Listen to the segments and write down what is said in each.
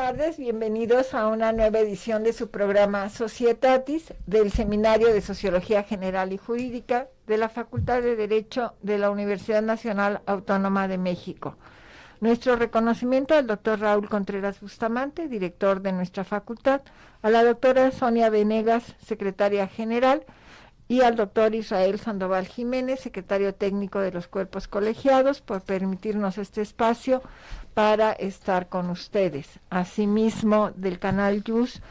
tardes, bienvenidos a una nueva edición de su programa Societatis del Seminario de Sociología General y Jurídica de la Facultad de Derecho de la Universidad Nacional Autónoma de México. Nuestro reconocimiento al doctor Raúl Contreras Bustamante, director de nuestra facultad, a la doctora Sonia Venegas, secretaria general, y al doctor Israel Sandoval Jiménez, secretario técnico de los cuerpos colegiados, por permitirnos este espacio para estar con ustedes. Asimismo, del canal YUS,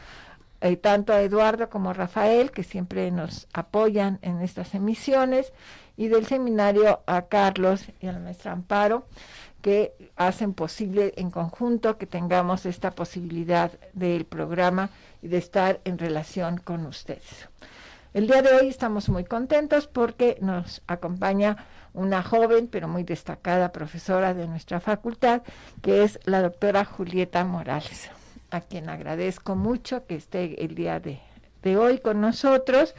tanto a Eduardo como a Rafael, que siempre nos apoyan en estas emisiones, y del seminario a Carlos y a la maestra Amparo, que hacen posible en conjunto que tengamos esta posibilidad del programa y de estar en relación con ustedes. El día de hoy estamos muy contentos porque nos acompaña una joven pero muy destacada profesora de nuestra facultad, que es la doctora Julieta Morales, a quien agradezco mucho que esté el día de hoy con nosotros.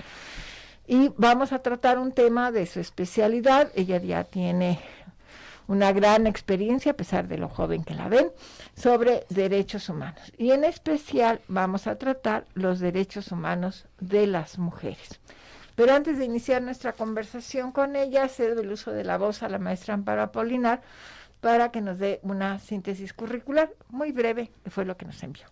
Y vamos a tratar un tema de su especialidad. Ella ya tiene una gran experiencia, a pesar de lo joven que la ven, sobre derechos humanos. Y en especial vamos a tratar los derechos humanos de las mujeres. Pero antes de iniciar nuestra conversación con ella, cedo el uso de la voz a la maestra Amparo Apolinar para que nos dé una síntesis curricular muy breve, que fue lo que nos envió.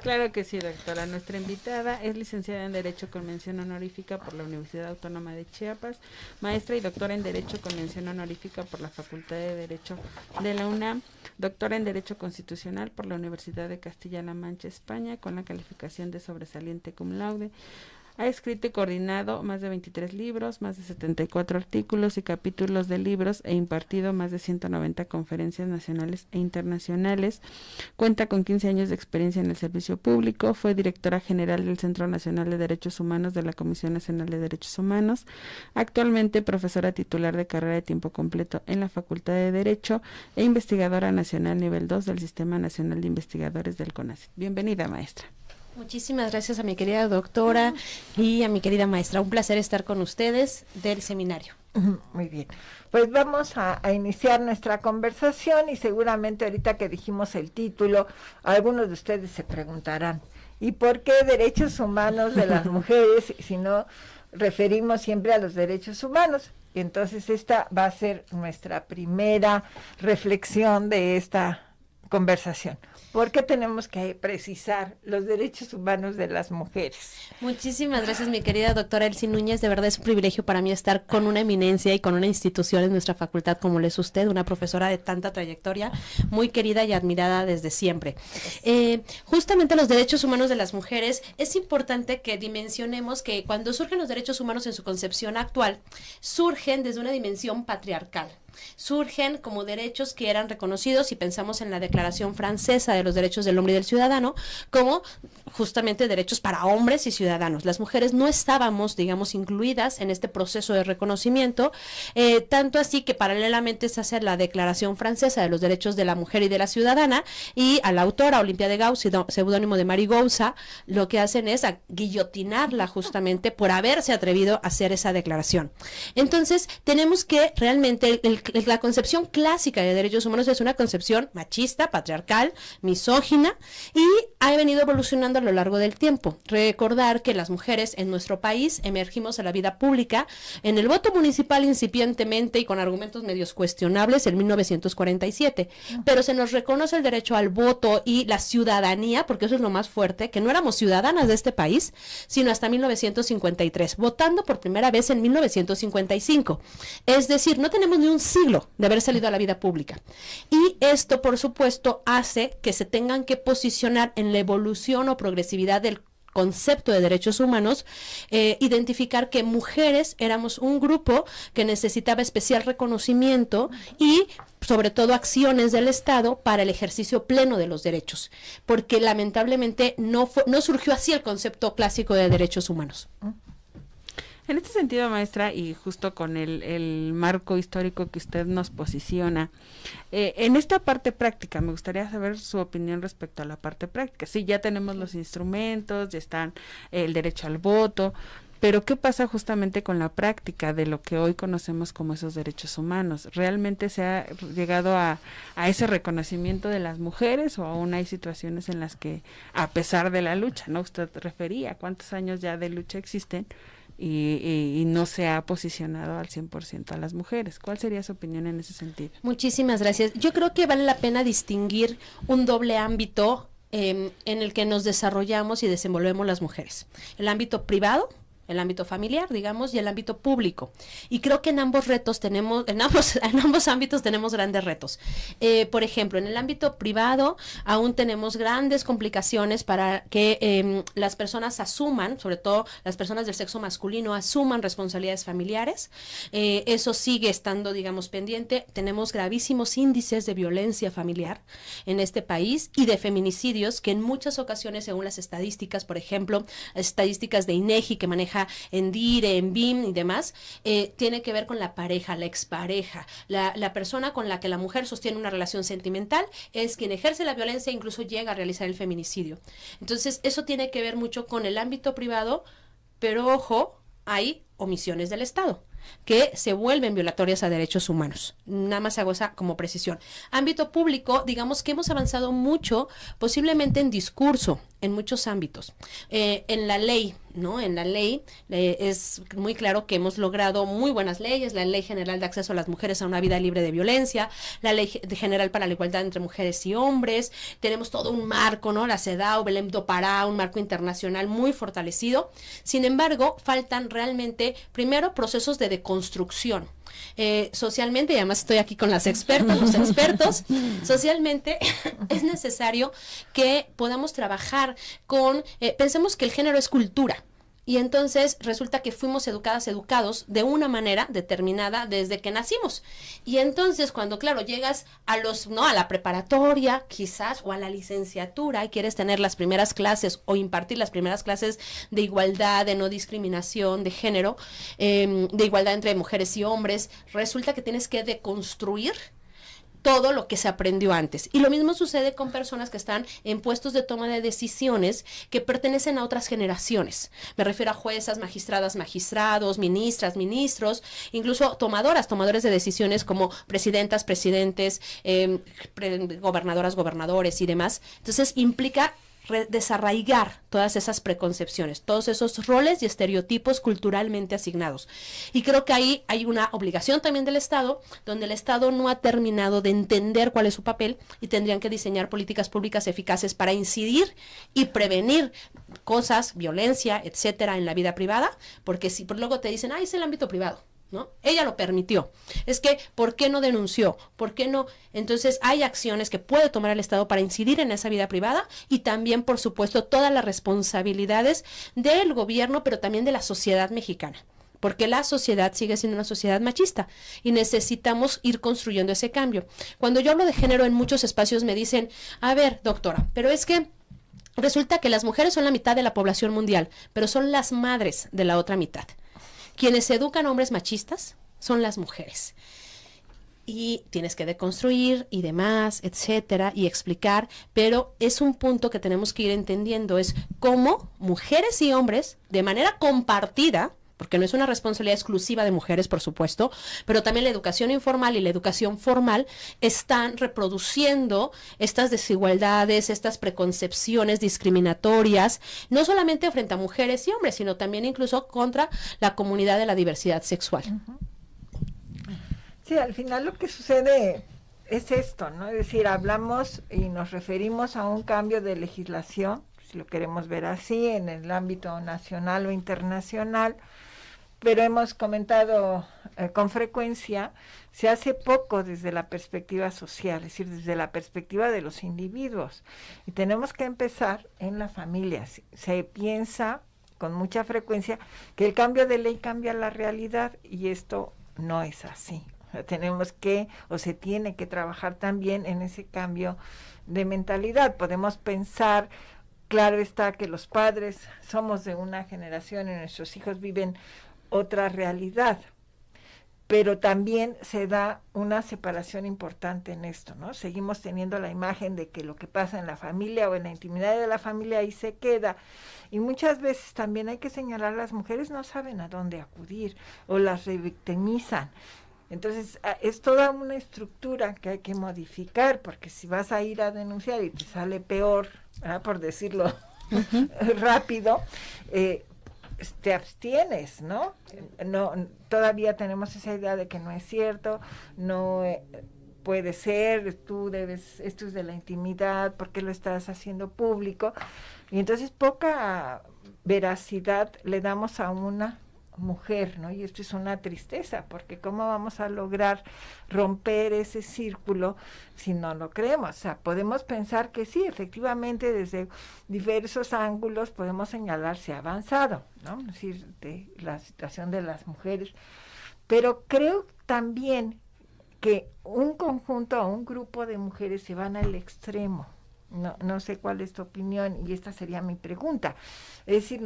Claro que sí, doctora. Nuestra invitada es licenciada en Derecho con mención honorífica por la Universidad Autónoma de Chiapas, maestra y doctora en Derecho con mención honorífica por la Facultad de Derecho de la UNAM, doctora en Derecho Constitucional por la Universidad de Castilla-La Mancha, España, con la calificación de sobresaliente cum laude. Ha escrito y coordinado más de 23 libros, más de 74 artículos y capítulos de libros e impartido más de 190 conferencias nacionales e internacionales. Cuenta con 15 años de experiencia en el servicio público. Fue directora general del Centro Nacional de Derechos Humanos de la Comisión Nacional de Derechos Humanos. Actualmente profesora titular de carrera de tiempo completo en la Facultad de Derecho e investigadora nacional nivel 2 del Sistema Nacional de Investigadores del CONACYT. Bienvenida, maestra. Muchísimas gracias a mi querida doctora y a mi querida maestra. Un placer estar con ustedes del seminario. Muy bien. Pues vamos a iniciar nuestra conversación y seguramente ahorita que dijimos el título, algunos de ustedes se preguntarán, ¿y por qué derechos humanos de las mujeres si no referimos siempre a los derechos humanos? Y entonces esta va a ser nuestra primera reflexión de esta conversación. ¿Por qué tenemos que precisar los derechos humanos de las mujeres? Muchísimas gracias, mi querida doctora Elsie Núñez. De verdad es un privilegio para mí estar con una eminencia y con una institución en nuestra facultad como lo es usted, una profesora de tanta trayectoria, muy querida y admirada desde siempre. Justamente los derechos humanos de las mujeres, es importante que dimensionemos que cuando surgen los derechos humanos en su concepción actual, surgen desde una dimensión patriarcal. Surgen como derechos que eran reconocidos, y pensamos en la Declaración Francesa de los Derechos del Hombre y del Ciudadano, como justamente derechos para hombres y ciudadanos. Las mujeres no estábamos, digamos, incluidas en este proceso de reconocimiento, tanto así que paralelamente se hace la Declaración Francesa de los Derechos de la Mujer y de la Ciudadana, y a la autora Olympia de Gauss, seudónimo de Marie Gouza, lo que hacen es guillotinarla justamente por haberse atrevido a hacer esa declaración. Entonces, tenemos que realmente la concepción clásica de derechos humanos es una concepción machista, patriarcal, misógina, y ha venido evolucionando a lo largo del tiempo. Recordar que las mujeres en nuestro país emergimos a la vida pública en el voto municipal incipientemente y con argumentos medios cuestionables en 1947, pero se nos reconoce el derecho al voto y la ciudadanía, porque eso es lo más fuerte, que no éramos ciudadanas de este país, sino hasta 1953, votando por primera vez en 1955. Es decir, no tenemos ni un siglo de haber salido a la vida pública. Y esto, por supuesto, hace que se tengan que posicionar en la evolución o progresividad del concepto de derechos humanos, identificar que mujeres éramos un grupo que necesitaba especial reconocimiento y sobre todo acciones del Estado para el ejercicio pleno de los derechos, porque lamentablemente no surgió así el concepto clásico de derechos humanos. En este sentido, maestra, y justo con el marco histórico que usted nos posiciona, en esta parte práctica, me gustaría saber su opinión respecto a la parte práctica. Sí, ya tenemos los instrumentos, ya están el derecho al voto, Pero ¿qué pasa justamente con la práctica de lo que hoy conocemos como esos derechos humanos? ¿Realmente se ha llegado a ese reconocimiento de las mujeres o aún hay situaciones en las que, a pesar de la lucha, ¿no? Usted refería cuántos años ya de lucha existen y no se ha posicionado al 100% a las mujeres? ¿Cuál sería su opinión en ese sentido? Muchísimas gracias. Yo creo que vale la pena distinguir un doble ámbito en el que nos desarrollamos y desenvolvemos las mujeres. El ámbito privado, el ámbito familiar, digamos, y el ámbito público. Y creo que en ambos ámbitos tenemos grandes retos. Por ejemplo, en el ámbito privado aún tenemos grandes complicaciones para que las personas asuman, sobre todo las personas del sexo masculino, asuman responsabilidades familiares. Eso sigue estando, digamos, pendiente. Tenemos gravísimos índices de violencia familiar en este país y de feminicidios que en muchas ocasiones, según las estadísticas, por ejemplo, estadísticas de INEGI que maneja en DIRE, en BIM y demás, tiene que ver con la pareja, la expareja, la persona con la que la mujer sostiene una relación sentimental es quien ejerce la violencia e incluso llega a realizar el feminicidio. Entonces, eso tiene que ver mucho con el ámbito privado, pero ojo, hay omisiones del Estado que se vuelven violatorias a derechos humanos. Nada más hago esa como precisión. Ámbito público, digamos que hemos avanzado mucho, posiblemente en discurso, en muchos ámbitos. En la ley, ¿no? En la ley es muy claro que hemos logrado muy buenas leyes, la Ley General de Acceso a las Mujeres a una Vida Libre de Violencia, la Ley General para la Igualdad entre Mujeres y Hombres, tenemos todo un marco, ¿no? La CEDAW, Belém do Pará, un marco internacional muy fortalecido. Sin embargo, faltan realmente, primero, procesos de deconstrucción. Socialmente, y además estoy aquí con los expertos, socialmente es necesario que podamos trabajar con, pensemos que el género es cultura. Y entonces resulta que fuimos educados de una manera determinada desde que nacimos. Y entonces cuando, claro, llegas a la preparatoria quizás o a la licenciatura y quieres tener las primeras clases o impartir las primeras clases de igualdad, de no discriminación, de género, de igualdad entre mujeres y hombres, resulta que tienes que deconstruir todo lo que se aprendió antes. Y lo mismo sucede con personas que están en puestos de toma de decisiones que pertenecen a otras generaciones. Me refiero a juezas, magistradas, magistrados, ministras, ministros, incluso tomadores de decisiones como presidentas, presidentes, gobernadoras, gobernadores y demás. Entonces implica desarraigar todas esas preconcepciones, todos esos roles y estereotipos culturalmente asignados. Y creo que ahí hay una obligación también del Estado, donde el Estado no ha terminado de entender cuál es su papel y tendrían que diseñar políticas públicas eficaces para incidir y prevenir cosas, violencia, etcétera, en la vida privada, porque si por luego te dicen, es el ámbito privado, ¿no? Ella lo permitió. Es que, ¿por qué no denunció? ¿Por qué no? Entonces, hay acciones que puede tomar el Estado para incidir en esa vida privada y también, por supuesto, todas las responsabilidades del gobierno, pero también de la sociedad mexicana. Porque la sociedad sigue siendo una sociedad machista y necesitamos ir construyendo ese cambio. Cuando yo hablo de género en muchos espacios me dicen, a ver, doctora, pero es que resulta que las mujeres son la mitad de la población mundial, pero son las madres de la otra mitad. Quienes educan a hombres machistas son las mujeres. Y tienes que deconstruir y demás, etcétera, y explicar, pero es un punto que tenemos que ir entendiendo, es cómo mujeres y hombres, de manera compartida, porque no es una responsabilidad exclusiva de mujeres, por supuesto, pero también la educación informal y la educación formal están reproduciendo estas desigualdades, estas preconcepciones discriminatorias, no solamente frente a mujeres y hombres, sino también incluso contra la comunidad de la diversidad sexual. Uh-huh. Sí, al final lo que sucede es esto, ¿no? Es decir, hablamos y nos referimos a un cambio de legislación, si lo queremos ver así, en el ámbito nacional o internacional, pero hemos comentado con frecuencia, se hace poco desde la perspectiva social, es decir, desde la perspectiva de los individuos. Y tenemos que empezar en la familia. Se piensa con mucha frecuencia que el cambio de ley cambia la realidad y esto no es así. O sea, tenemos que, o se tiene que trabajar también en ese cambio de mentalidad. Podemos pensar, claro está que los padres somos de una generación y nuestros hijos viven otra realidad, pero también se da una separación importante en esto, ¿no? Seguimos teniendo la imagen de que lo que pasa en la familia o en la intimidad de la familia ahí se queda, y muchas veces también hay que señalar, las mujeres no saben a dónde acudir o las revictimizan. Entonces es toda una estructura que hay que modificar, porque si vas a ir a denunciar y te sale peor, ¿verdad?, por decirlo rápido, te abstienes, ¿no? Todavía tenemos esa idea de que no es cierto, no puede ser, esto es de la intimidad, ¿por qué lo estás haciendo público? Y entonces poca veracidad le damos a una mujer, ¿no? Y esto es una tristeza, porque ¿cómo vamos a lograr romper ese círculo si no lo creemos? O sea, podemos pensar que sí, efectivamente, desde diversos ángulos podemos señalar si ha avanzado, ¿no? Es decir, de la situación de las mujeres, pero creo también que un conjunto o un grupo de mujeres se van al extremo. No sé cuál es tu opinión, y esta sería mi pregunta. Es decir,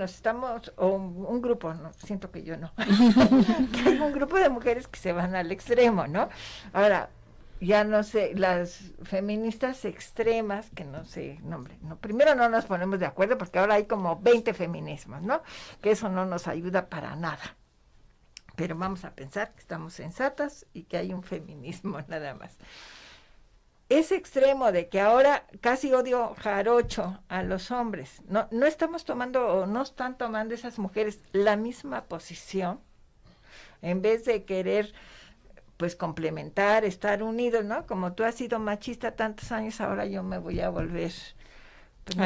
un grupo, no, siento que yo no, que hay un grupo de mujeres que se van al extremo, ¿no? Ahora, ya no sé, las feministas extremas, que no sé, primero no nos ponemos de acuerdo, porque ahora hay como 20 feminismos, ¿no? Que eso no nos ayuda para nada. Pero vamos a pensar que estamos sensatas y que hay un feminismo nada más. Ese extremo de que ahora casi odio jarocho a los hombres, no estamos tomando, o no están tomando esas mujeres la misma posición, en vez de querer pues complementar, estar unidos, ¿no? Como tú has sido machista tantos años, ahora yo me voy a volver pues,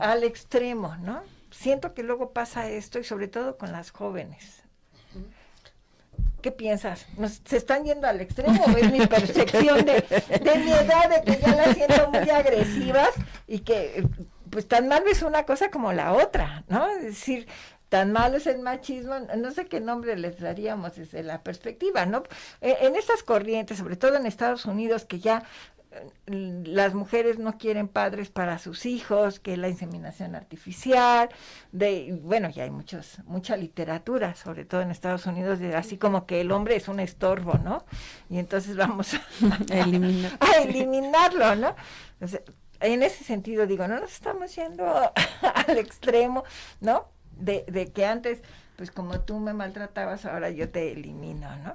al extremo, ¿no? Siento que luego pasa esto, y sobre todo con las jóvenes. ¿Qué piensas? ¿Se están yendo al extremo, o es mi percepción de mi edad, de que ya las siento muy agresivas, y que pues tan malo es una cosa como la otra, ¿no? Es decir, tan malo es el machismo, no sé qué nombre les daríamos desde la perspectiva, ¿no? En estas corrientes, sobre todo en Estados Unidos, que ya las mujeres no quieren padres para sus hijos, que la inseminación artificial, ya hay mucha literatura, sobre todo en Estados Unidos, así como que el hombre es un estorbo, ¿no? Y entonces vamos a eliminarlo, ¿no? Entonces, en ese sentido digo, no nos estamos yendo al extremo, ¿no? De que antes, pues como tú me maltratabas, ahora yo te elimino, ¿no?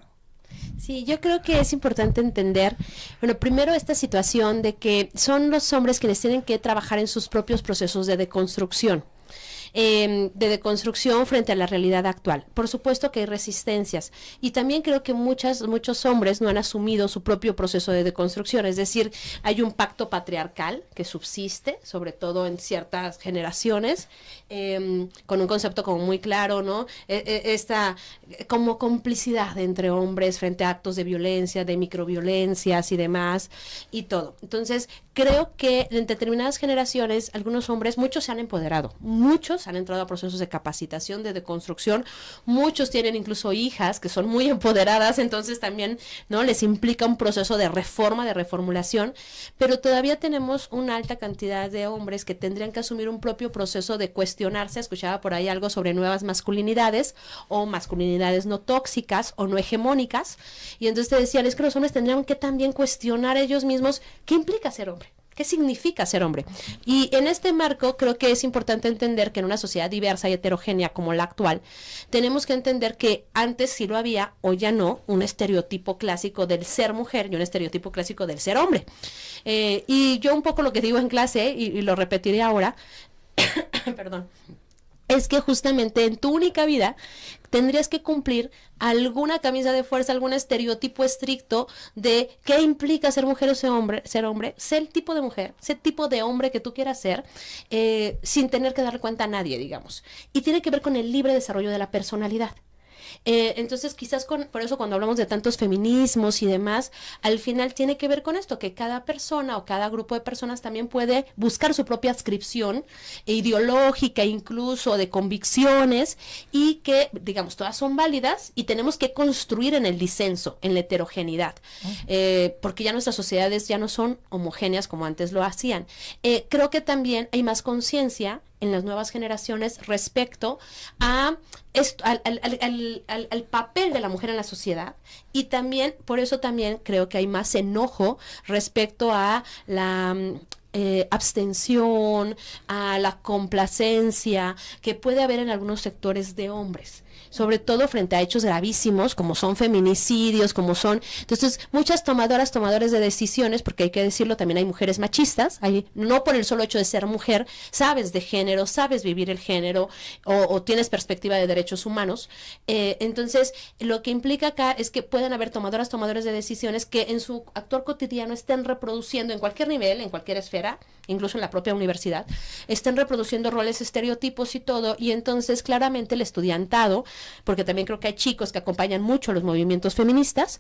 Sí, yo creo que es importante entender, bueno, primero esta situación de que son los hombres quienes tienen que trabajar en sus propios procesos de deconstrucción. Frente a la realidad actual. Por supuesto que hay resistencias, y también creo que muchos hombres no han asumido su propio proceso de deconstrucción, es decir, hay un pacto patriarcal que subsiste, sobre todo en ciertas generaciones, con un concepto como muy claro, ¿no? Esta como complicidad entre hombres frente a actos de violencia, de microviolencias y demás, y todo. Entonces, creo que en determinadas generaciones, algunos hombres, muchos se han empoderado, muchos han entrado a procesos de capacitación, de deconstrucción, muchos tienen incluso hijas que son muy empoderadas, entonces también, ¿no?, les implica un proceso de reforma, de reformulación, pero todavía tenemos una alta cantidad de hombres que tendrían que asumir un propio proceso de cuestionarse. Escuchaba por ahí algo sobre nuevas masculinidades, o masculinidades no tóxicas o no hegemónicas, y entonces te decían, es que los hombres tendrían que también cuestionar ellos mismos qué implica ser hombre. ¿Qué significa ser hombre? Y en este marco creo que es importante entender que en una sociedad diversa y heterogénea como la actual, tenemos que entender que antes sí lo había, o ya no, un estereotipo clásico del ser mujer y un estereotipo clásico del ser hombre. Y yo un poco lo que digo en clase, y lo repetiré ahora, perdón, es que justamente en tu única vida tendrías que cumplir alguna camisa de fuerza, algún estereotipo estricto de qué implica ser mujer o ser hombre, ser el tipo de mujer, ser el tipo de hombre que tú quieras ser, sin tener que darle cuenta a nadie, digamos. Y tiene que ver con el libre desarrollo de la personalidad. Entonces quizás por eso cuando hablamos de tantos feminismos y demás, al final tiene que ver con esto, que cada persona o cada grupo de personas también puede buscar su propia adscripción ideológica, incluso de convicciones, y que, digamos, todas son válidas, y tenemos que construir en el disenso, en la heterogeneidad, porque ya nuestras sociedades ya no son homogéneas como antes lo hacían. Creo que también hay más conciencia en las nuevas generaciones respecto a al papel de la mujer en la sociedad, y también, por eso también creo que hay más enojo respecto a la abstención, a la complacencia que puede haber en algunos sectores de hombres, sobre todo frente a hechos gravísimos como son feminicidios, como son, entonces muchas tomadores de decisiones, porque hay que decirlo, también hay mujeres machistas, no por el solo hecho de ser mujer, sabes de género, sabes vivir el género, o tienes perspectiva de derechos humanos, entonces lo que implica acá es que pueden haber tomadores de decisiones que en su actuar cotidiano estén reproduciendo en cualquier nivel, en cualquier esfera, incluso en la propia universidad, estén reproduciendo roles, estereotipos y todo, y entonces claramente el estudiantado, porque también creo que hay chicos que acompañan mucho a los movimientos feministas,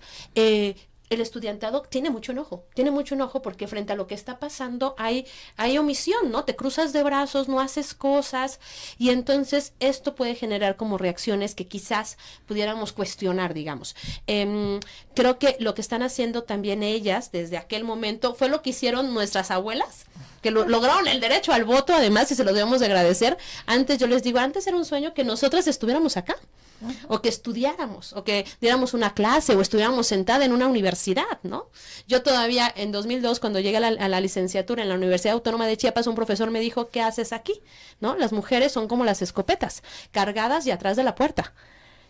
el estudiantado tiene mucho enojo porque frente a lo que está pasando hay omisión, ¿no? Te cruzas de brazos, no haces cosas, y entonces esto puede generar como reacciones que quizás pudiéramos cuestionar, digamos. Creo que lo que están haciendo también ellas desde aquel momento fue lo que hicieron nuestras abuelas, que lograron el derecho al voto, además, y se lo debemos de agradecer. Antes, yo les digo, antes era un sueño que nosotras estuviéramos acá, o que estudiáramos, o que diéramos una clase, o estuviéramos sentada en una universidad, ¿no? Yo todavía, en 2002, cuando llegué a la licenciatura en la Universidad Autónoma de Chiapas, un profesor me dijo, ¿qué haces aquí? ¿No? Las mujeres son como las escopetas, cargadas y atrás de la puerta.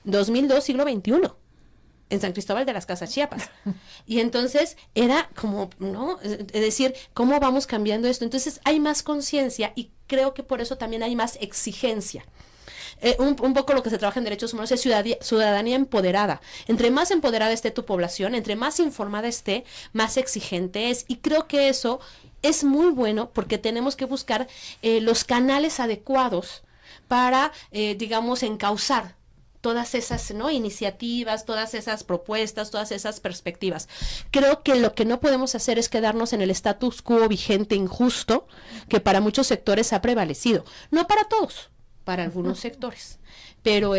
2002, siglo XXI. En San Cristóbal de las Casas, Chiapas. Y entonces era como, ¿no? Es decir, ¿cómo vamos cambiando esto? Entonces hay más conciencia, y creo que por eso también hay más exigencia. Un poco lo que se trabaja en derechos humanos es ciudadanía empoderada. Entre más empoderada esté tu población, entre más informada esté, más exigente es. Y creo que eso es muy bueno, porque tenemos que buscar los canales adecuados para, digamos, encauzar todas esas, ¿no?, iniciativas, todas esas propuestas, todas esas perspectivas. Creo que lo que no podemos hacer es quedarnos en el status quo vigente injusto que para muchos sectores ha prevalecido. No para todos, para algunos sectores. Pero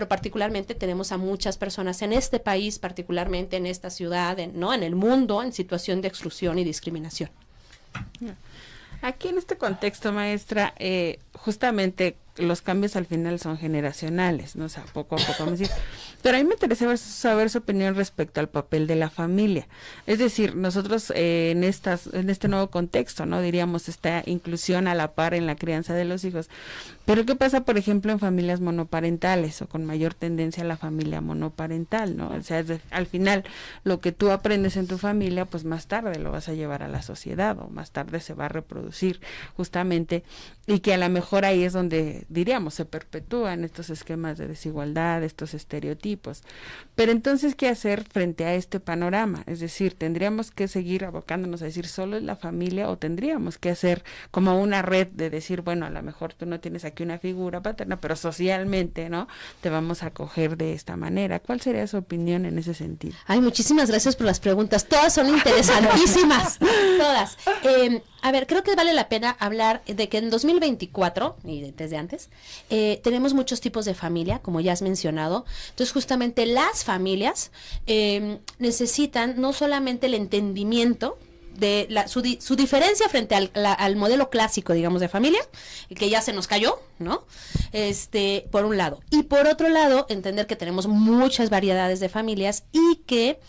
particularmente tenemos a muchas personas en este país, particularmente en esta ciudad, ¿no?, en el mundo, en situación de exclusión y discriminación. Aquí en este contexto, maestra, justamente los cambios al final son generacionales, ¿no? O sea, poco a poco vamos a decir. Pero a mí me interesa saber su opinión respecto al papel de la familia. Es decir, nosotros en este nuevo contexto, ¿no?, diríamos esta inclusión a la par en la crianza de los hijos. Pero ¿qué pasa, por ejemplo, en familias monoparentales o con mayor tendencia a la familia monoparental, ¿no? O sea, al final, lo que tú aprendes en tu familia, pues más tarde lo vas a llevar a la sociedad, o más tarde se va a reproducir justamente, y que a lo mejor ahí es donde, diríamos, se perpetúan estos esquemas de desigualdad, estos estereotipos. Pero entonces, ¿qué hacer frente a este panorama? Es decir, ¿tendríamos que seguir abocándonos a decir solo es la familia, o tendríamos que hacer como una red de decir, bueno, a lo mejor tú no tienes aquí una figura paterna, pero socialmente, ¿no?, te vamos a acoger de esta manera? ¿Cuál sería su opinión en ese sentido? Ay, muchísimas gracias por las preguntas. Todas son interesantísimas. Todas. A ver, creo que vale la pena hablar de que en 2024, y desde antes, tenemos muchos tipos de familia, como ya has mencionado. Entonces, justamente las familias necesitan no solamente el entendimiento de su diferencia frente al modelo clásico, digamos, de familia, que ya se nos cayó, ¿no? Por un lado. Y por otro lado, entender que tenemos muchas variedades de familias y que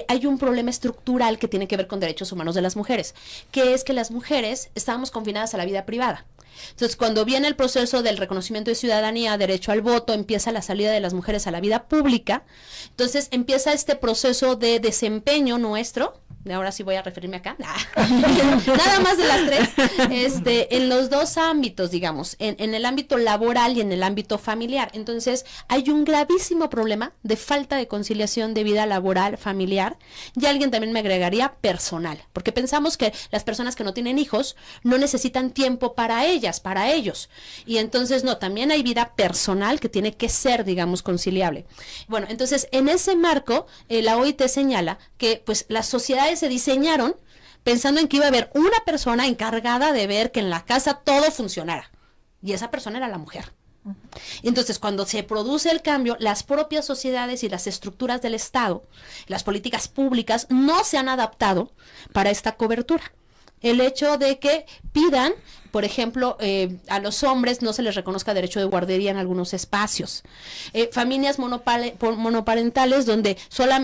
hay un problema estructural que tiene que ver con derechos humanos de las mujeres, que es que las mujeres estábamos confinadas a la vida privada. Entonces, cuando viene el proceso del reconocimiento de ciudadanía, derecho al voto, empieza la salida de las mujeres a la vida pública, entonces empieza este proceso de desempeño nuestro, ahora sí voy a referirme acá, nada más de las tres, en los dos ámbitos, digamos, en el ámbito laboral y en el ámbito familiar. Entonces, hay un gravísimo problema de falta de conciliación de vida laboral, familiar, y alguien también me agregaría personal, porque pensamos que las personas que no tienen hijos no necesitan tiempo para ellas, para ellos, y entonces no, también hay vida personal que tiene que ser, digamos, conciliable. Bueno, entonces, en ese marco, la OIT señala que, pues, las sociedades se diseñaron pensando en que iba a haber una persona encargada de ver que en la casa todo funcionara, y esa persona era la mujer. Entonces, cuando se produce el cambio, las propias sociedades y las estructuras del Estado, las políticas públicas, no se han adaptado para esta cobertura. El hecho de que pidan por ejemplo, a los hombres no se les reconozca derecho de guardería en algunos espacios. Familias monoparentales donde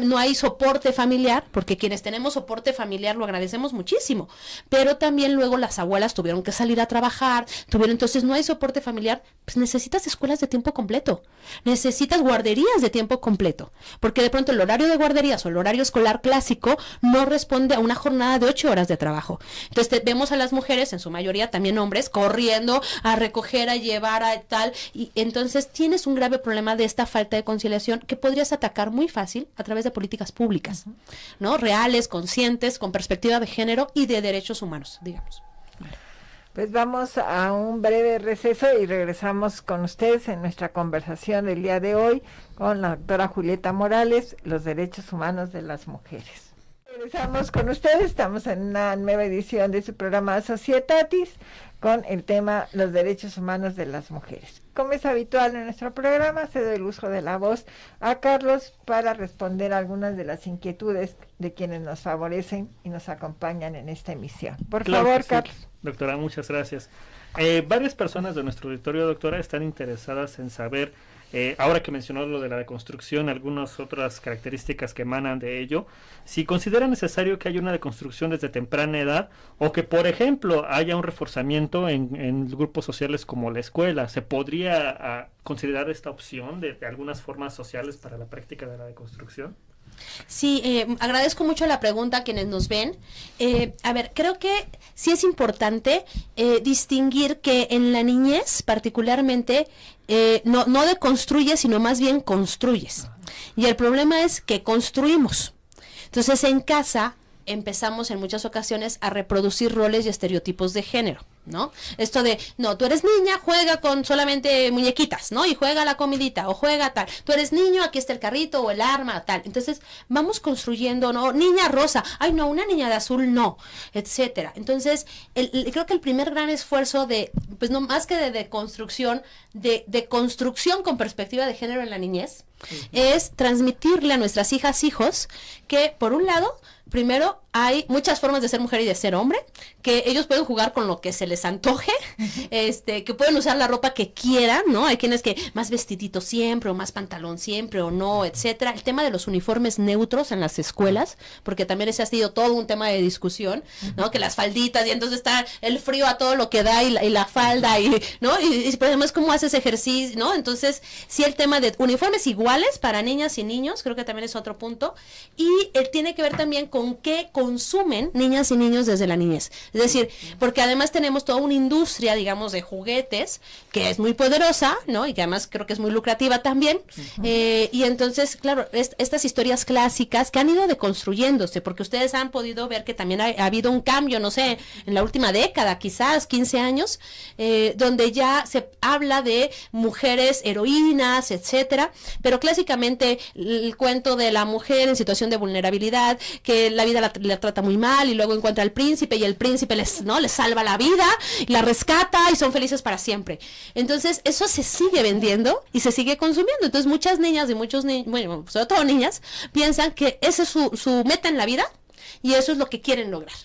no hay soporte familiar, porque quienes tenemos soporte familiar lo agradecemos muchísimo, pero también luego las abuelas tuvieron que salir a trabajar, entonces no hay soporte familiar, pues necesitas escuelas de tiempo completo, necesitas guarderías de tiempo completo, porque de pronto el horario de guarderías o el horario escolar clásico no responde a una jornada de 8 horas de trabajo. Entonces vemos a las mujeres, en su mayoría también hombres, corriendo a recoger, a llevar, a tal, y entonces tienes un grave problema de esta falta de conciliación que podrías atacar muy fácil a través de políticas públicas, ¿no? Reales, conscientes, con perspectiva de género y de derechos humanos, digamos. Pues vamos a un breve receso y regresamos con ustedes en nuestra conversación del día de hoy con la doctora Julieta Morales, los derechos humanos de las mujeres. Regresamos con ustedes, estamos en una nueva edición de su programa Societatis con el tema los derechos humanos de las mujeres. Como es habitual en nuestro programa, cedo el uso de la voz a Carlos para responder algunas de las inquietudes de quienes nos favorecen y nos acompañan en esta emisión. Por favor, Carlos. Sí, doctora, muchas gracias. Varias personas de nuestro auditorio, doctora, están interesadas en saber, ahora que mencionó lo de la deconstrucción, algunas otras características que emanan de ello, si considera necesario que haya una deconstrucción desde temprana edad o que, por ejemplo, haya un reforzamiento en grupos sociales como la escuela. ¿Se podría considerar esta opción de algunas formas sociales para la práctica de la deconstrucción? Sí, agradezco mucho la pregunta a quienes nos ven. A ver, creo que sí es importante distinguir que en la niñez particularmente no deconstruyes, sino más bien construyes. Y el problema es que construimos. Entonces en casa empezamos en muchas ocasiones a reproducir roles y estereotipos de género, ¿no? Esto de, no, tú eres niña, juega con solamente muñequitas, ¿no? Y juega la comidita, o juega tal. Tú eres niño, aquí está el carrito, o el arma, tal. Entonces, vamos construyendo, ¿no? Niña rosa, ay, no, una niña de azul, no, etcétera. Entonces, creo que el primer gran esfuerzo pues no más que de construcción, de construcción con perspectiva de género en la niñez, es transmitirle a nuestras hijas, hijos, que, por un lado, primero, hay muchas formas de ser mujer y de ser hombre, que ellos pueden jugar con lo que se les antoje, que pueden usar la ropa que quieran, ¿no? Hay quienes que más vestidito siempre, o más pantalón siempre, o no, etcétera. El tema de los uniformes neutros en las escuelas, porque también ese ha sido todo un tema de discusión, ¿no? Que las falditas, y entonces está el frío a todo lo que da, y la falda, ¿no? Y además, ¿cómo haces ejercicio, no? Entonces, sí, el tema de uniformes iguales para niñas y niños, creo que también es otro punto, y tiene que ver también con qué consumen niñas y niños desde la niñez. Es decir, porque además tenemos toda una industria, digamos, de juguetes que es muy poderosa, ¿no? Y que además creo que es muy lucrativa también. Y entonces, claro, estas historias clásicas que han ido deconstruyéndose, porque ustedes han podido ver que también ha habido un cambio, no sé, en la última década, quizás 15 años, donde ya se habla de mujeres heroínas, etcétera, pero clásicamente el cuento de la mujer en situación de vulnerabilidad, que la vida la trata muy mal y luego encuentra al príncipe y el príncipe les salva la vida, la rescata y son felices para siempre. Entonces eso se sigue vendiendo y se sigue consumiendo. Entonces muchas niñas y muchos niños, bueno, sobre todo niñas, piensan que ese es su meta en la vida y eso es lo que quieren lograr.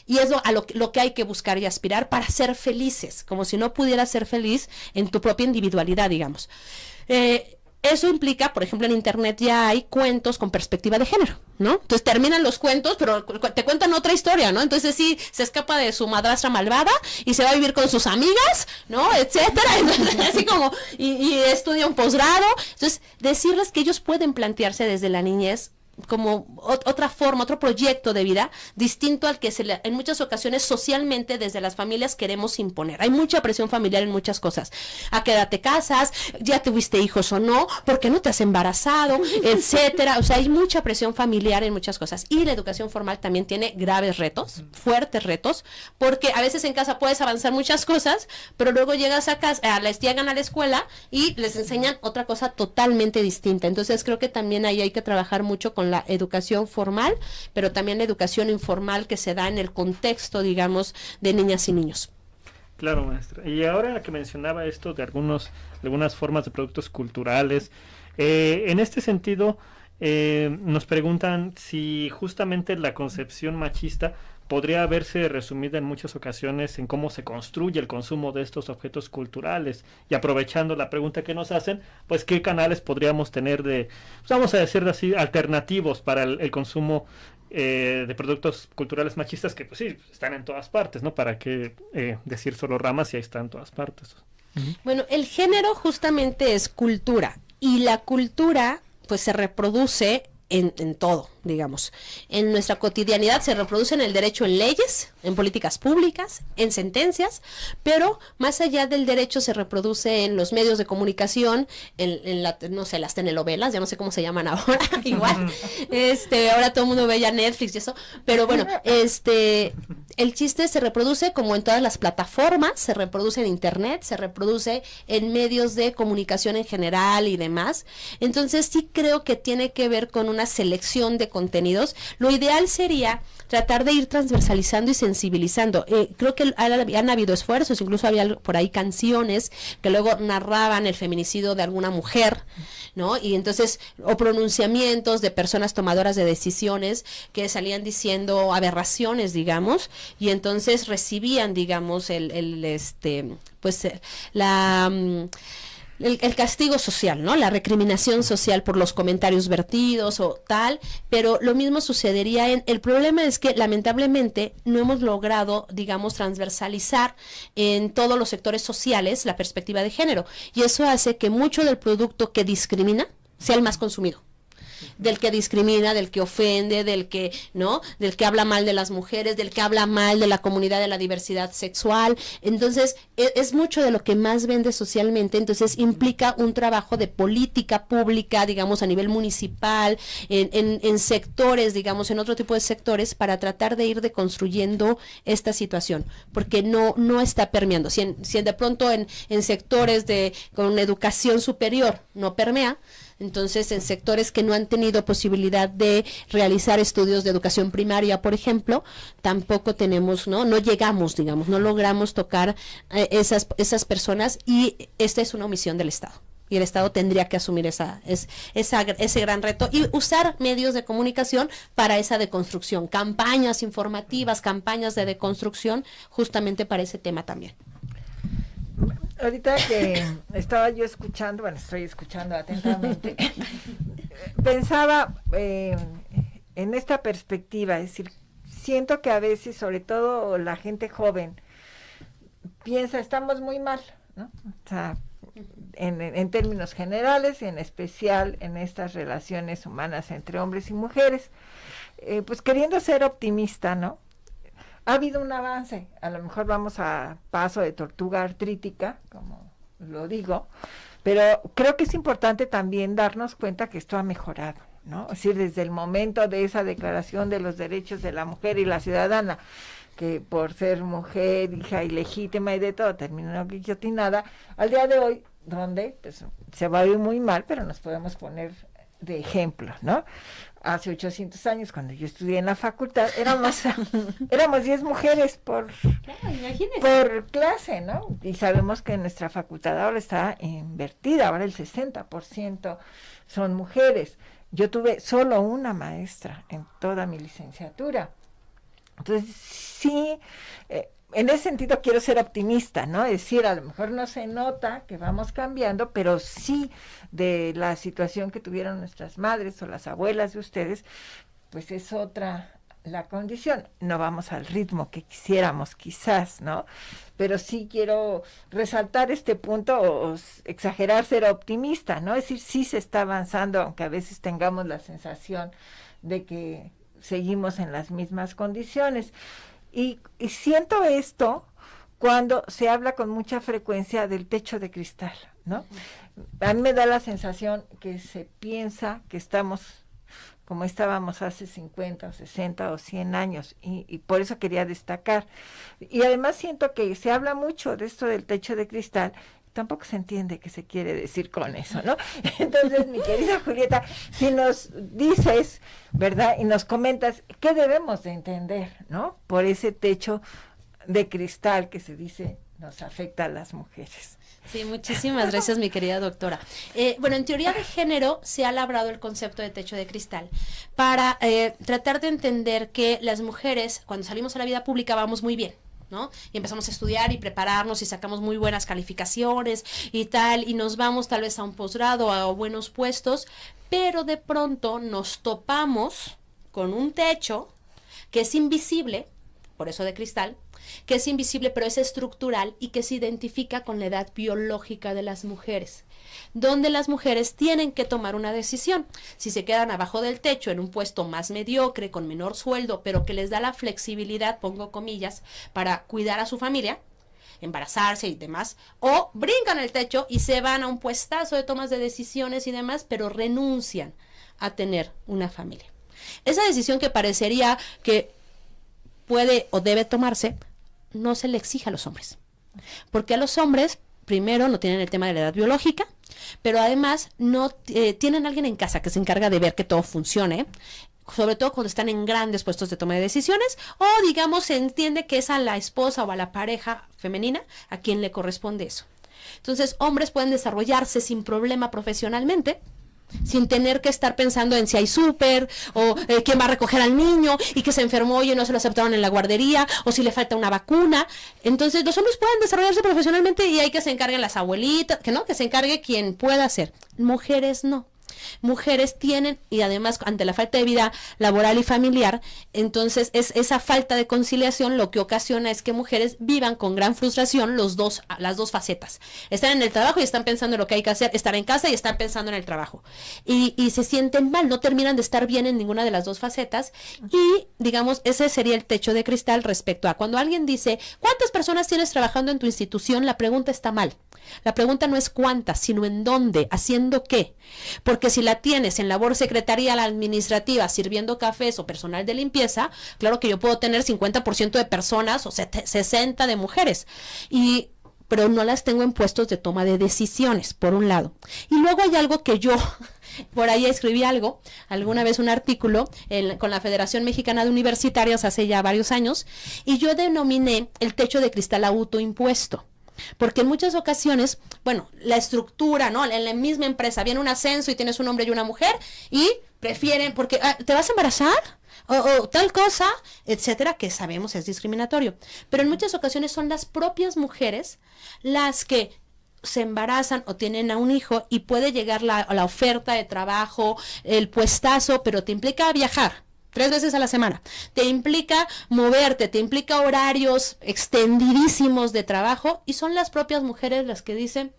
Y es lo que hay que buscar y aspirar para ser felices, como si no pudieras ser feliz en tu propia individualidad, digamos. Eso implica, por ejemplo, en internet ya hay cuentos con perspectiva de género, ¿no? Entonces terminan los cuentos, pero te cuentan otra historia, ¿no? Entonces sí, se escapa de su madrastra malvada y se va a vivir con sus amigas, ¿no? Etcétera. Entonces, así como, y estudia un posgrado. Entonces, decirles que ellos pueden plantearse desde la niñez como otra forma, otro proyecto de vida distinto al que en muchas ocasiones socialmente desde las familias queremos imponer. Hay mucha presión familiar en muchas cosas. ¿A qué edad te casas? ¿Ya tuviste hijos o no? ¿Por qué no te has embarazado? Etcétera. O sea, hay mucha presión familiar en muchas cosas. Y la educación formal también tiene graves retos, fuertes retos, porque a veces en casa puedes avanzar muchas cosas, pero luego llegas a casa, llegan a la escuela y les enseñan otra cosa totalmente distinta. Entonces creo que también ahí hay que trabajar mucho con la educación formal, pero también la educación informal que se da en el contexto, digamos, de niñas y niños. Claro, maestra. Y ahora que mencionaba esto de algunas formas de productos culturales, en este sentido, nos preguntan si justamente la concepción machista podría verse resumida en muchas ocasiones en cómo se construye el consumo de estos objetos culturales. Y aprovechando la pregunta que nos hacen, pues qué canales podríamos tener de, pues vamos a decir así, alternativos para el consumo de productos culturales machistas, que pues sí, están en todas partes, ¿no? Para qué decir solo ramas si ahí están en todas partes. Bueno, el género justamente es cultura, y la cultura pues se reproduce en todo, digamos. En nuestra cotidianidad se reproduce en el derecho, en leyes, en políticas públicas, en sentencias, pero más allá del derecho se reproduce en los medios de comunicación, en la, no sé, las telenovelas, ya no sé cómo se llaman ahora, igual, ahora todo el mundo ve ya Netflix y eso, pero bueno, el chiste se reproduce como en todas las plataformas, se reproduce en internet, se reproduce en medios de comunicación en general y demás. Entonces sí creo que tiene que ver con una selección de contenidos. Lo ideal sería tratar de ir transversalizando y sensibilizando. Creo que han habido esfuerzos, incluso había por ahí canciones que luego narraban el feminicidio de alguna mujer, ¿no? Y entonces, o pronunciamientos de personas tomadoras de decisiones que salían diciendo aberraciones, digamos, y entonces recibían, digamos, el castigo social, ¿no? La recriminación social por los comentarios vertidos o tal, pero lo mismo sucedería el problema es que lamentablemente no hemos logrado, digamos, transversalizar en todos los sectores sociales la perspectiva de género, y eso hace que mucho del producto que discrimina sea el más consumido. Del que discrimina, del que ofende, del que habla mal de las mujeres, del que habla mal de la comunidad de la diversidad sexual. Entonces, es mucho de lo que más vende socialmente. Entonces, implica un trabajo de política pública, digamos, a nivel municipal, en sectores, digamos, en otro tipo de sectores, para tratar de ir deconstruyendo esta situación, porque no está permeando. Si de pronto en sectores con educación superior no permea, entonces en sectores que no han tenido posibilidad de realizar estudios de educación primaria, por ejemplo, tampoco tenemos, no llegamos, digamos, no logramos tocar esas personas, y esta es una omisión del Estado. Y el Estado tendría que asumir ese gran reto y usar medios de comunicación para esa deconstrucción, campañas informativas, campañas de deconstrucción, justamente para ese tema también. Ahorita que estaba yo escuchando, estoy escuchando atentamente, pensaba en esta perspectiva, es decir, siento que a veces, sobre todo la gente joven, piensa, estamos muy mal, ¿no? O sea, en términos generales y en especial en estas relaciones humanas entre hombres y mujeres, pues queriendo ser optimista, ¿no? Ha habido un avance, a lo mejor vamos a paso de tortuga artrítica, como lo digo, pero creo que es importante también darnos cuenta que esto ha mejorado, ¿no? Es decir, desde el momento de esa declaración de los derechos de la mujer y la ciudadana, que por ser mujer, hija ilegítima y de todo, terminó guillotinada, al día de hoy, donde pues, se va a ir muy mal, pero nos podemos poner de ejemplo, ¿no? Hace 800 años, cuando yo estudié en la facultad, éramos 10 mujeres por clase, ¿no? Y sabemos que nuestra facultad ahora está invertida, ahora el 60% son mujeres. Yo tuve solo una maestra en toda mi licenciatura. Entonces, sí, en ese sentido quiero ser optimista, ¿no? Es decir, a lo mejor no se nota que vamos cambiando, pero sí de la situación que tuvieron nuestras madres o las abuelas de ustedes, pues es otra la condición. No vamos al ritmo que quisiéramos quizás, ¿no? Pero sí quiero resaltar este punto o exagerar, ser optimista, ¿no? Es decir, sí se está avanzando, aunque a veces tengamos la sensación de que seguimos en las mismas condiciones. Y siento esto cuando se habla con mucha frecuencia del techo de cristal, ¿no? A mí me da la sensación que se piensa que estamos como estábamos hace 50 o 60 o 100 años, y por eso quería destacar. Y además siento que se habla mucho de esto del techo de cristal, tampoco se entiende qué se quiere decir con eso, ¿no? Entonces, mi querida Julieta, si nos dices, ¿verdad? Y nos comentas qué debemos de entender, ¿no? Por ese techo de cristal que se dice nos afecta a las mujeres. Sí, muchísimas gracias, mi querida doctora. Bueno, en teoría de género se ha labrado el concepto de techo de cristal para tratar de entender que las mujeres, cuando salimos a la vida pública, vamos muy bien, ¿no? Y empezamos a estudiar y prepararnos y sacamos muy buenas calificaciones y tal, y nos vamos tal vez a un posgrado, a buenos puestos, pero de pronto nos topamos con un techo que es invisible, por eso de cristal, que es invisible pero es estructural y que se identifica con la edad biológica de las mujeres, donde las mujeres tienen que tomar una decisión. Si se quedan abajo del techo en un puesto más mediocre, con menor sueldo, pero que les da la flexibilidad, pongo comillas, para cuidar a su familia, embarazarse y demás, o brincan el techo y se van a un puestazo de tomas de decisiones y demás, pero renuncian a tener una familia. Esa decisión que parecería que puede o debe tomarse, no se le exige a los hombres, porque a los hombres, primero, no tienen el tema de la edad biológica, pero además no tienen alguien en casa que se encarga de ver que todo funcione, sobre todo cuando están en grandes puestos de toma de decisiones, o digamos se entiende que es a la esposa o a la pareja femenina a quien le corresponde eso. Entonces, hombres pueden desarrollarse sin problema profesionalmente, sin tener que estar pensando en si hay súper, o quién va a recoger al niño, y que se enfermó y no se lo aceptaron en la guardería, o si le falta una vacuna. Entonces los hombres pueden desarrollarse profesionalmente y hay que se encarguen las abuelitas, que se encargue quien pueda hacer. Mujeres no. Mujeres tienen, y además ante la falta de vida laboral y familiar, entonces es esa falta de conciliación lo que ocasiona es que mujeres vivan con gran frustración las dos facetas. Están en el trabajo y están pensando en lo que hay que hacer, estar en casa y están pensando en el trabajo. Y se sienten mal, no terminan de estar bien en ninguna de las dos facetas. Y digamos, ese sería el techo de cristal respecto a cuando alguien dice, ¿cuántas personas tienes trabajando en tu institución? La pregunta está mal. La pregunta no es cuántas, sino en dónde, haciendo qué. Porque si la tienes en labor secretarial administrativa, sirviendo cafés o personal de limpieza, claro que yo puedo tener 50% de personas o 60 de mujeres, pero no las tengo en puestos de toma de decisiones, por un lado. Y luego hay algo que yo, por ahí escribí alguna vez un artículo con la Federación Mexicana de Universitarios hace ya varios años, y yo denominé el techo de cristal autoimpuesto. Porque en muchas ocasiones, bueno, la estructura, ¿no? En la misma empresa viene un ascenso y tienes un hombre y una mujer y prefieren, porque ¿te vas a embarazar? O tal cosa, etcétera, que sabemos es discriminatorio. Pero en muchas ocasiones son las propias mujeres las que se embarazan o tienen a un hijo y puede llegar la oferta de trabajo, el puestazo, pero te implica viajar 3 veces a la semana, te implica moverte, te implica horarios extendidísimos de trabajo, y son las propias mujeres las que dicen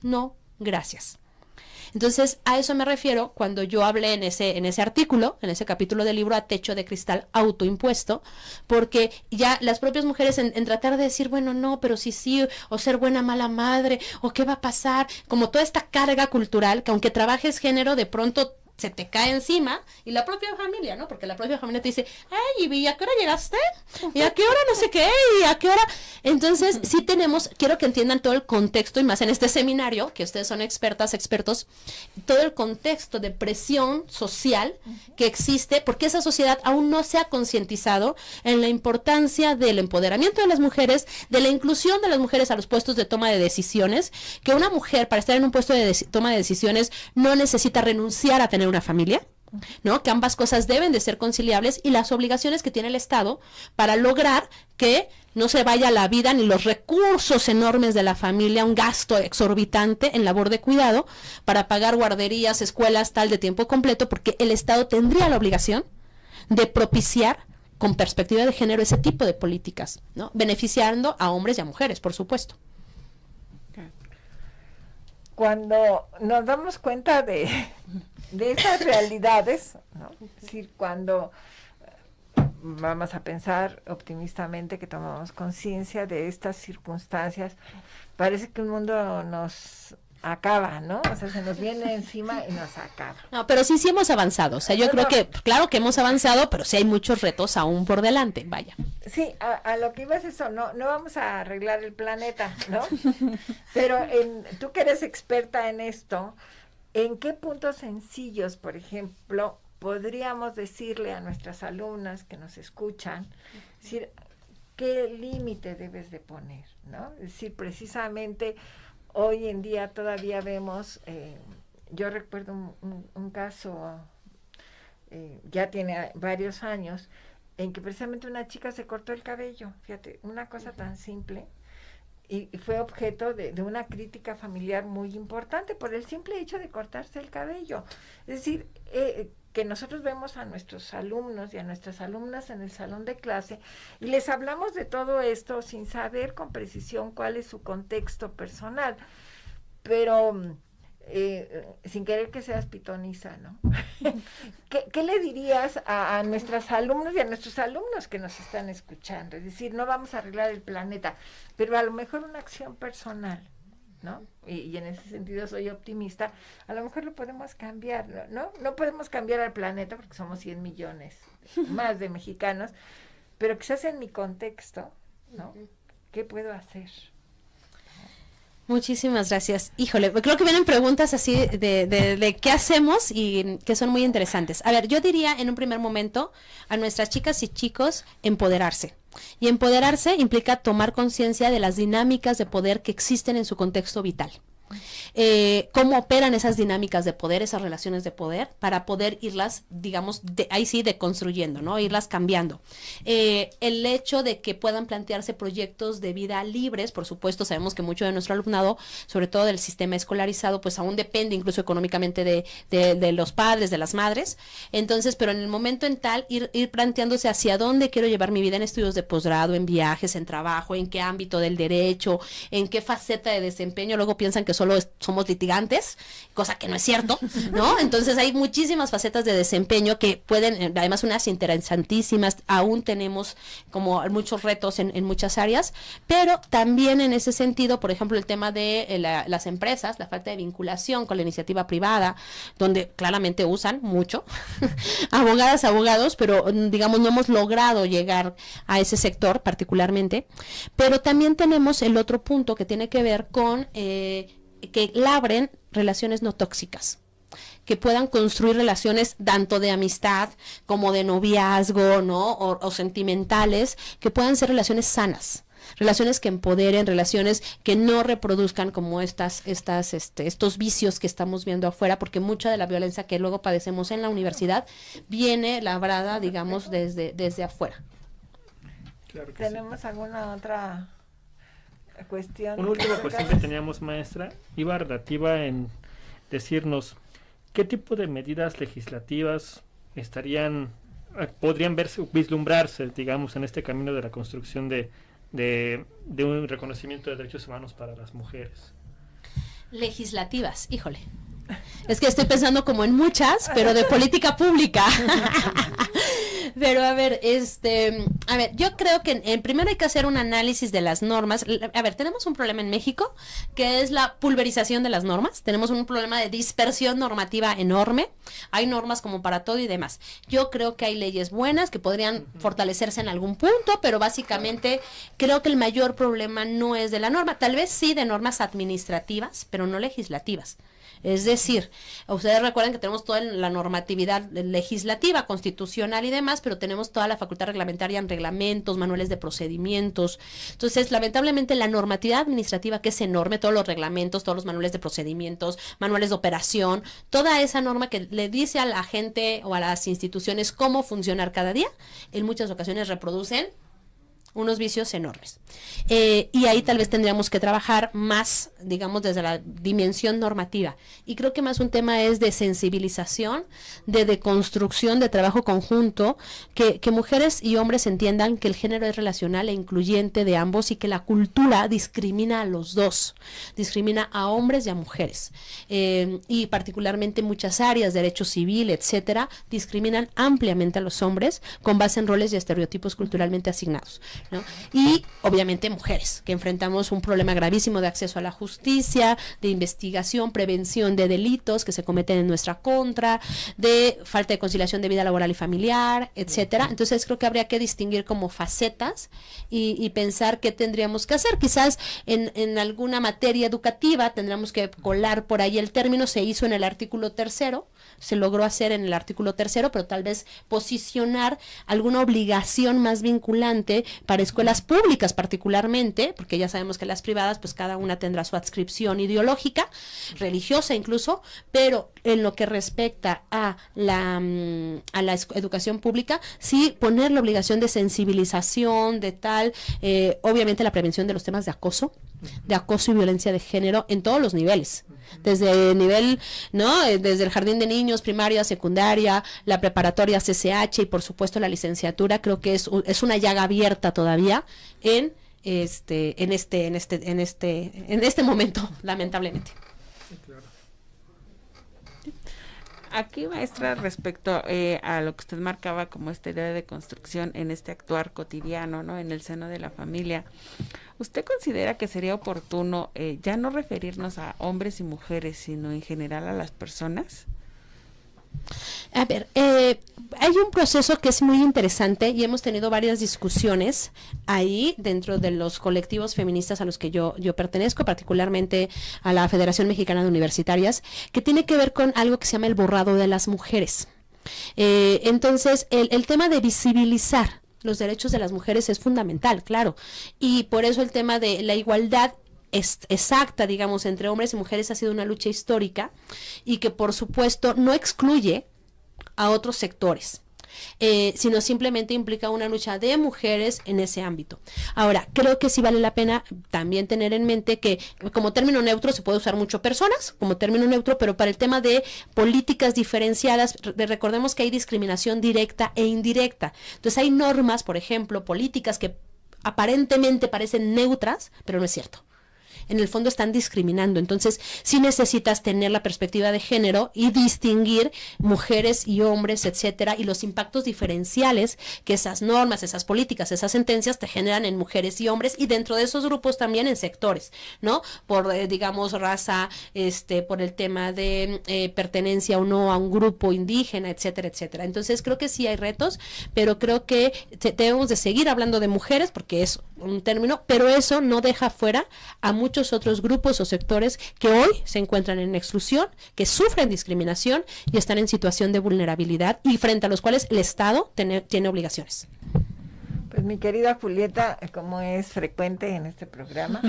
no, gracias. Entonces, a eso me refiero cuando yo hablé en ese artículo, en ese capítulo del libro A Techo de Cristal Autoimpuesto, porque ya las propias mujeres en tratar de decir, bueno, no, pero sí, o ser buena mala madre, o qué va a pasar, como toda esta carga cultural, que aunque trabajes género, de pronto se te cae encima, y la propia familia, ¿no? Porque la propia familia te dice, ay, ¿y a qué hora llegaste? ¿Y a qué hora no sé qué? ¿Y a qué hora? Entonces, sí quiero que entiendan todo el contexto, y más en este seminario, que ustedes son expertos, todo el contexto de presión social que existe, porque esa sociedad aún no se ha concientizado en la importancia del empoderamiento de las mujeres, de la inclusión de las mujeres a los puestos de toma de decisiones, que una mujer para estar en un puesto de toma de decisiones no necesita renunciar a tener una familia, ¿no? Que ambas cosas deben de ser conciliables, y las obligaciones que tiene el Estado para lograr que no se vaya la vida ni los recursos enormes de la familia, un gasto exorbitante en labor de cuidado para pagar guarderías, escuelas, tal de tiempo completo, porque el Estado tendría la obligación de propiciar con perspectiva de género ese tipo de políticas, ¿no? Beneficiando a hombres y a mujeres, por supuesto. Cuando nos damos cuenta de esas realidades, ¿no? Es decir, cuando vamos a pensar optimistamente que tomamos conciencia de estas circunstancias, parece que el mundo nos acaba, ¿no? O sea, se nos viene encima y nos acaba. No, pero sí hemos avanzado. O sea, yo creo que, claro que hemos avanzado, pero sí hay muchos retos aún por delante, vaya. Sí, a lo que iba es eso, no vamos a arreglar el planeta, ¿no? Pero tú que eres experta en esto, ¿en qué puntos sencillos, por ejemplo, podríamos decirle a nuestras alumnas que nos escuchan, decir, qué límite debes de poner, ¿no? Es decir, precisamente hoy en día todavía vemos, yo recuerdo un caso, ya tiene varios años, en que precisamente una chica se cortó el cabello, fíjate, una cosa tan simple, y fue objeto de una crítica familiar muy importante por el simple hecho de cortarse el cabello. Es decir, que nosotros vemos a nuestros alumnos y a nuestras alumnas en el salón de clase y les hablamos de todo esto sin saber con precisión cuál es su contexto personal, pero sin querer que seas pitoniza, ¿no? ¿Qué le dirías a nuestras alumnos y a nuestros alumnos que nos están escuchando? Es decir, no vamos a arreglar el planeta, pero a lo mejor una acción personal, ¿no? Y en ese sentido soy optimista, a lo mejor lo podemos cambiar, ¿no? No podemos cambiar al planeta porque somos 100 millones más de mexicanos, pero quizás en mi contexto, ¿no? ¿Qué puedo hacer? Muchísimas gracias. Híjole, creo que vienen preguntas así de qué hacemos y que son muy interesantes. A ver, yo diría en un primer momento a nuestras chicas y chicos empoderarse. Y empoderarse implica tomar conciencia de las dinámicas de poder que existen en su contexto vital. Cómo operan esas dinámicas de poder, esas relaciones de poder, para poder irlas, digamos, ahí sí, deconstruyendo, ¿no? Irlas cambiando. El hecho de que puedan plantearse proyectos de vida libres, por supuesto, sabemos que mucho de nuestro alumnado, sobre todo del sistema escolarizado, pues aún depende incluso económicamente de los padres, de las madres. Entonces, pero en el momento en tal, ir planteándose hacia dónde quiero llevar mi vida en estudios de posgrado, en viajes, en trabajo, en qué ámbito del derecho, en qué faceta de desempeño. Luego piensan que solo somos litigantes, cosa que no es cierto, ¿no? Entonces hay muchísimas facetas de desempeño que pueden, además unas interesantísimas, aún tenemos como muchos retos en muchas áreas, pero también en ese sentido, por ejemplo, el tema de las empresas, la falta de vinculación con la iniciativa privada, donde claramente usan mucho abogadas, abogados, pero digamos no hemos logrado llegar a ese sector particularmente, pero también tenemos el otro punto que tiene que ver con que labren relaciones no tóxicas, que puedan construir relaciones tanto de amistad como de noviazgo, ¿no? O sentimentales, que puedan ser relaciones sanas, relaciones que empoderen, relaciones que no reproduzcan como estos vicios que estamos viendo afuera, porque mucha de la violencia que luego padecemos en la universidad viene labrada, digamos, desde afuera. Claro que ¿Tenemos alguna otra cuestión? Una última cuestión que teníamos, maestra, iba relativa en decirnos qué tipo de medidas legislativas podrían vislumbrarse, digamos, en este camino de la construcción de un reconocimiento de derechos humanos para las mujeres. Legislativas, híjole. Es que estoy pensando como en muchas, pero de política pública. Pero a ver, yo creo que primero hay que hacer un análisis de las normas. A ver, tenemos un problema en México, que es la pulverización de las normas. Tenemos un problema de dispersión normativa enorme. Hay normas como para todo y demás. Yo creo que hay leyes buenas que podrían fortalecerse en algún punto, pero básicamente creo que el mayor problema no es de la norma. Tal vez sí de normas administrativas, pero no legislativas. Es decir, ustedes recuerdan que tenemos toda la normatividad legislativa, constitucional y demás, pero tenemos toda la facultad reglamentaria en reglamentos, manuales de procedimientos. Entonces, lamentablemente, la normatividad administrativa, que es enorme, todos los reglamentos, todos los manuales de procedimientos, manuales de operación, toda esa norma que le dice a la gente o a las instituciones cómo funcionar cada día, en muchas ocasiones reproducen unos vicios enormes. Y ahí tal vez tendríamos que trabajar más, digamos, desde la dimensión normativa. Y creo que más un tema es de sensibilización, de deconstrucción, de trabajo conjunto, que mujeres y hombres entiendan que el género es relacional e incluyente de ambos y que la cultura discrimina a los dos, discrimina a hombres y a mujeres. Y particularmente en muchas áreas, derecho civil, etcétera, discriminan ampliamente a los hombres con base en roles y estereotipos culturalmente asignados, ¿no? Y obviamente mujeres, que enfrentamos un problema gravísimo de acceso a la justicia, de investigación, prevención de delitos que se cometen en nuestra contra, de falta de conciliación de vida laboral y familiar, etcétera. Entonces creo que habría que distinguir como facetas y pensar qué tendríamos que hacer. Quizás en alguna materia educativa tendríamos que colar por ahí el término, se hizo en el artículo 3º, se logró hacer en el artículo 3º, pero tal vez posicionar alguna obligación más vinculante para para escuelas públicas particularmente, porque ya sabemos que las privadas, pues cada una tendrá su adscripción ideológica, religiosa incluso, pero en lo que respecta a la educación pública, sí poner la obligación de sensibilización, de tal, obviamente la prevención de los temas de acoso y violencia de género en todos los niveles, desde el nivel, ¿no? Desde el jardín de niños, primaria, secundaria, la preparatoria CCH y por supuesto la licenciatura. Creo que es una llaga abierta todavía en este momento, lamentablemente. Aquí, maestra, respecto a lo que usted marcaba como esta idea de construcción en este actuar cotidiano, ¿no? En el seno de la familia, ¿usted considera que sería oportuno ya no referirnos a hombres y mujeres, sino en general a las personas? A ver, hay un proceso que es muy interesante y hemos tenido varias discusiones ahí dentro de los colectivos feministas a los que yo pertenezco, particularmente a la Federación Mexicana de Universitarias, que tiene que ver con algo que se llama el borrado de las mujeres. Entonces, el tema de visibilizar los derechos de las mujeres es fundamental, claro, y por eso el tema de la igualdad exacta, digamos, entre hombres y mujeres ha sido una lucha histórica y que por supuesto no excluye a otros sectores, sino simplemente implica una lucha de mujeres en ese ámbito. Ahora, creo que sí vale la pena también tener en mente que como término neutro se puede usar mucho personas, como término neutro, pero para el tema de políticas diferenciadas, recordemos que hay discriminación directa e indirecta. Entonces hay normas, por ejemplo, políticas que aparentemente parecen neutras, pero no es cierto. En el fondo están discriminando, entonces sí necesitas tener la perspectiva de género y distinguir mujeres y hombres, etcétera, y los impactos diferenciales que esas normas, esas políticas, esas sentencias te generan en mujeres y hombres, y dentro de esos grupos también en sectores, ¿no? Por, digamos, raza, por el tema de pertenencia o no a un grupo indígena, etcétera, etcétera. Entonces creo que sí hay retos, pero creo que debemos de seguir hablando de mujeres porque es un término, pero eso no deja fuera a muchos otros grupos o sectores que hoy se encuentran en exclusión, que sufren discriminación y están en situación de vulnerabilidad y frente a los cuales el Estado tiene obligaciones. Pues mi querida Julieta, como es frecuente en este programa,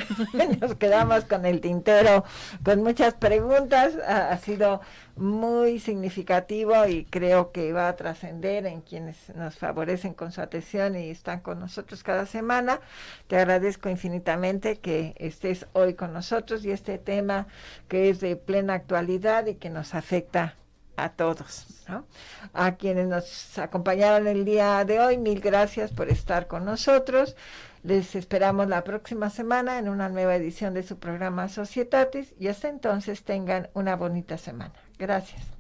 nos quedamos con el tintero, con muchas preguntas, ha sido muy significativo y creo que va a trascender en quienes nos favorecen con su atención y están con nosotros cada semana. Te agradezco infinitamente que estés hoy con nosotros y este tema que es de plena actualidad y que nos afecta a todos, ¿no? A quienes nos acompañaron el día de hoy, mil gracias por estar con nosotros. Les esperamos la próxima semana en una nueva edición de su programa Societatis y hasta entonces tengan una bonita semana. Gracias.